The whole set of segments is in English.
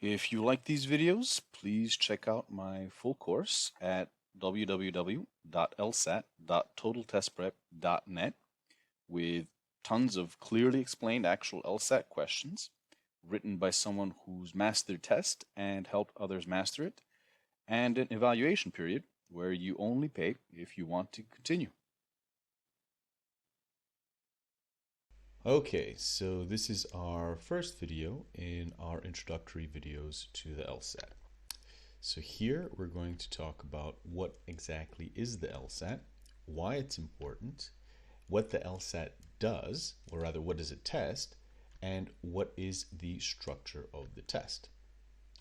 If you like these videos, please check out my full course at www.lsat.totaltestprep.net with tons of clearly explained actual LSAT questions written by someone who's mastered test and helped others master it, and an evaluation period where you only pay if you want to continue. Okay, so this is our first video in our introductory videos to the LSAT. So here we're going to talk about what exactly is the LSAT, why it's important, what the LSAT does, or rather what does it test, and what is the structure of the test.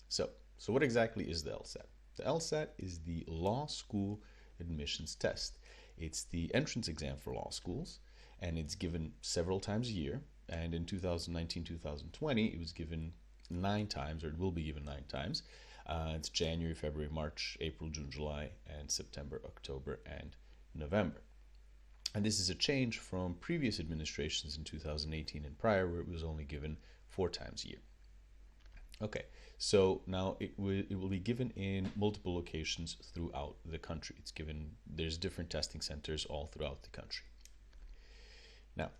So what exactly is the LSAT? The LSAT is the law school admissions test. It's the entrance exam for law schools, and it's given several times a year. And in 2019-2020, it was given 9 times, or it will be given 9 times. It's January, February, March, April, June, July, and September, October, and November. And this is a change from previous administrations in 2018 and prior, where it was only given 4 times a year. Okay, so now it will be given in multiple locations throughout the country. There's different testing centers all throughout the country. Now,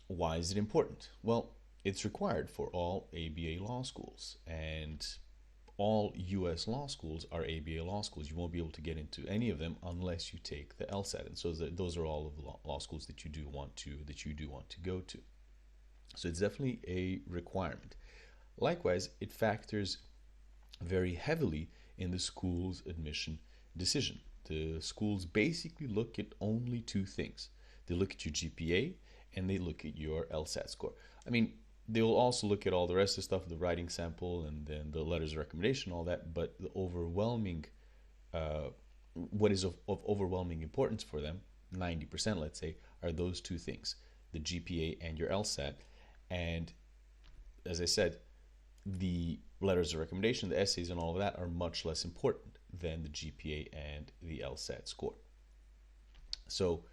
why is it important? Well, it's required for all ABA law schools, and all US law schools are ABA law schools. You won't be able to get into any of them unless you take the LSAT, and so those are all of the law schools that you do want to go to. So it's definitely a requirement. Likewise, it factors very heavily in the school's admission decision. The schools basically look at only two things. They look at your GPA and they look at your LSAT score. I mean, they will also look at all the rest of the stuff, the writing sample and then the letters of recommendation, all that, but the overwhelming, what is of overwhelming importance for them, 90% let's say, are those two things, the GPA and your LSAT. And as I said, the letters of recommendation, the essays, and all of that are much less important than the GPA and the LSAT score. So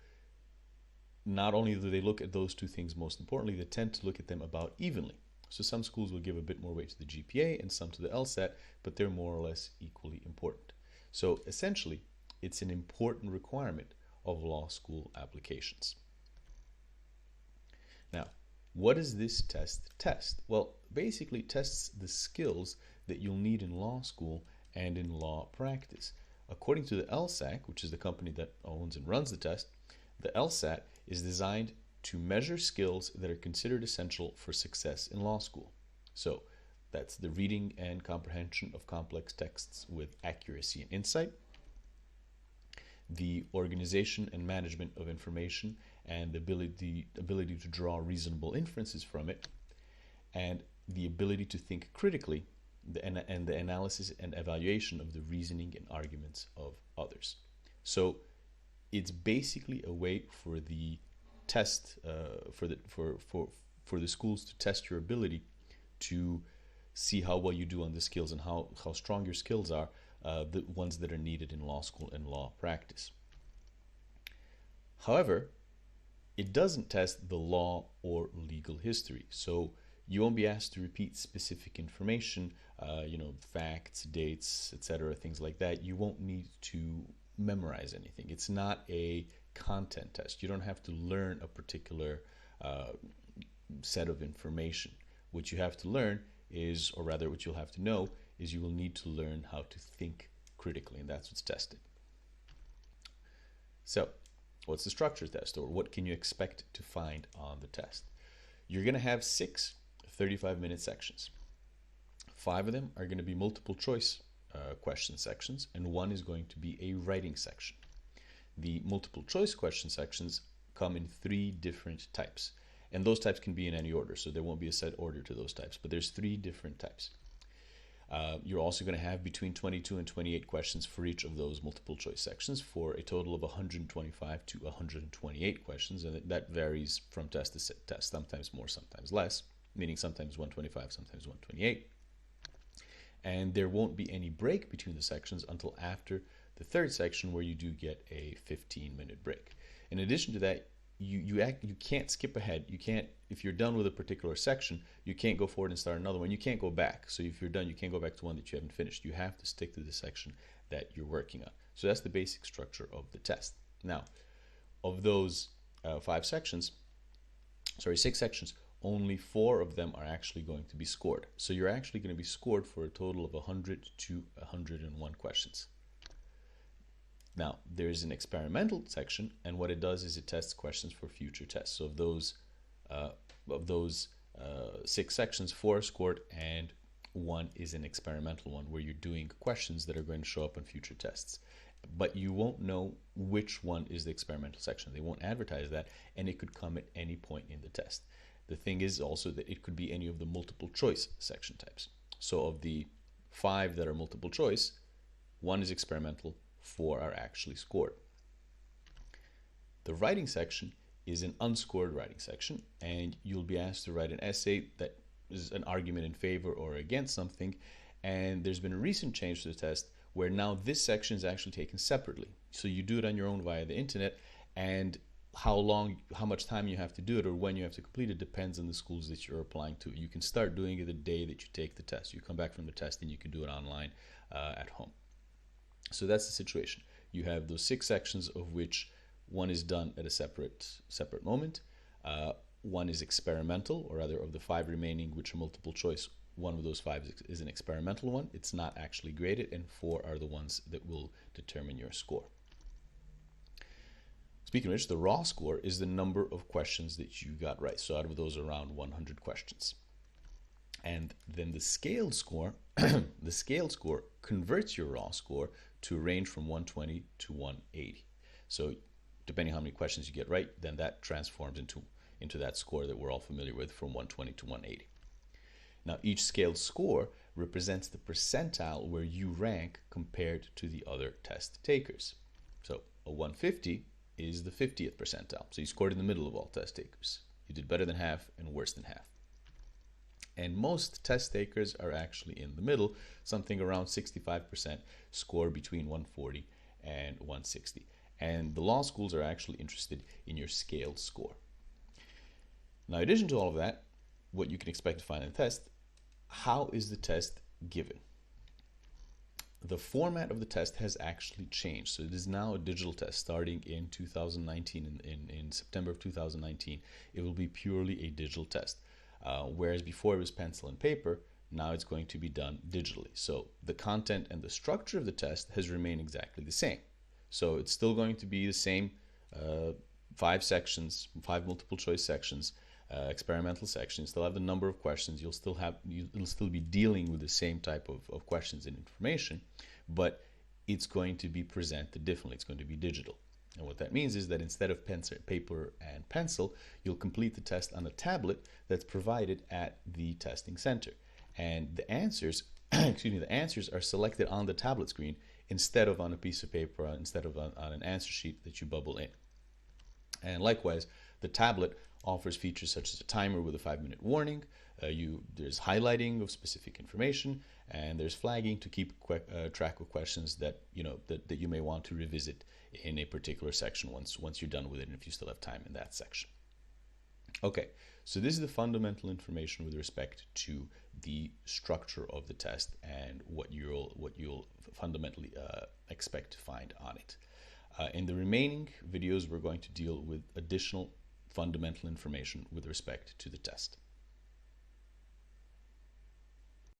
not only do they look at those two things most importantly, they tend to look at them about evenly. So some schools will give a bit more weight to the GPA and some to the LSAT, but they're more or less equally important. So essentially, it's an important requirement of law school applications. Now, what does this test? Well, basically it tests the skills that you'll need in law school and in law practice. According to the LSAC, which is the company that owns and runs the test, the LSAT is designed to measure skills that are considered essential for success in law school. So that's the reading and comprehension of complex texts with accuracy and insight, the organization and management of information and the ability to draw reasonable inferences from it, and the ability to think critically, and the analysis and evaluation of the reasoning and arguments of others. So it's basically a way for the test for the schools to test your ability to see how well you do on the skills and how strong your skills are, the ones that are needed in law school and law practice. However, it doesn't test the law or legal history. So you won't be asked to repeat specific information, facts, dates, etc., things like that. You won't need to memorize anything. It's not a content test. You don't have to learn a particular set of information. What you have to learn is, or rather what you'll have to know, is you will need to learn how to think critically, and that's what's tested. So, what's the structure test, or what can you expect to find on the test? You're going to have 6 35-minute sections. 5 of them are going to be multiple choice question sections, and 1 is going to be a writing section. The multiple choice question sections come in 3 different types, and those types can be in any order, so there won't be a set order to those types, but there's 3 different types. You're also going to have between 22 and 28 questions for each of those multiple choice sections, for a total of 125 to 128 questions, and that varies from test to test, sometimes more, sometimes less, meaning sometimes 125, sometimes 128. And there won't be any break between the sections until after the third section, where you do get a 15-minute break. In addition to that, you can't skip ahead. You can't, if you're done with a particular section, you can't go forward and start another one. You can't go back. So if you're done, you can't go back to one that you haven't finished. You have to stick to the section that you're working on. So that's the basic structure of the test. Now, of those 6 sections, only 4 of them are actually going to be scored. So you're actually going to be scored for a total of 100 to 101 questions. Now, there's an experimental section, and what it does is it tests questions for future tests. So of those 6 sections, 4 are scored, and 1 is an experimental one where you're doing questions that are going to show up on future tests. But you won't know which one is the experimental section. They won't advertise that, and it could come at any point in the test. The thing is also that it could be any of the multiple choice section types. So of the 5 that are multiple choice, 1 is experimental, 4 are actually scored. The writing section is an unscored writing section, and you'll be asked to write an essay that is an argument in favor or against something. And there's been a recent change to the test where now this section is actually taken separately. So you do it on your own via the internet, and how much time you have to do it or when you have to complete it depends on the schools that you're applying to. You can start doing it the day that you take the test. You come back from the test and you can do it online at home. So that's the situation. You have those 6 sections, of which 1 is done at a separate moment. 1 is experimental, or rather of the 5 remaining, which are multiple choice, 1 of those 5 is an experimental one. It's not actually graded, and 4 are the ones that will determine your score. Speaking of which, the raw score is the number of questions that you got right. So out of those, around 100 questions. And then the scaled score, the scaled score converts your raw score to a range from 120 to 180. So depending on how many questions you get right, then that transforms into that score that we're all familiar with, from 120 to 180. Now, each scaled score represents the percentile where you rank compared to the other test takers. So a 150 is the 50th percentile. So you scored in the middle of all test takers. You did better than half and worse than half. And most test takers are actually in the middle. Something around 65% score between 140 and 160. And the law schools are actually interested in your scaled score. Now, in addition to all of that, what you can expect to find in the test, how is the test given? The format of the test has actually changed. So it is now a digital test starting in 2019. In September of 2019, it will be purely a digital test. Whereas before it was pencil and paper, now it's going to be done digitally. So the content and the structure of the test has remained exactly the same. So it's still going to be the same 5 sections, 5 multiple choice sections, experimental sections. Still have the number of questions. You'll still be dealing with the same type of questions and information, but it's going to be presented differently. It's going to be digital. And what that means is that instead of paper and pencil, you'll complete the test on a tablet that's provided at the testing center. And the answers, the answers are selected on the tablet screen instead of on a piece of paper, instead of on an answer sheet that you bubble in. And likewise, the tablet offers features such as a timer with a 5-minute warning. There's highlighting of specific information, and there's flagging to keep track of questions that you may want to revisit in a particular section once you're done with it, and if you still have time in that section. Okay, so this is the fundamental information with respect to the structure of the test and what you'll fundamentally expect to find on it. In the remaining videos, we're going to deal with additional fundamental information with respect to the test.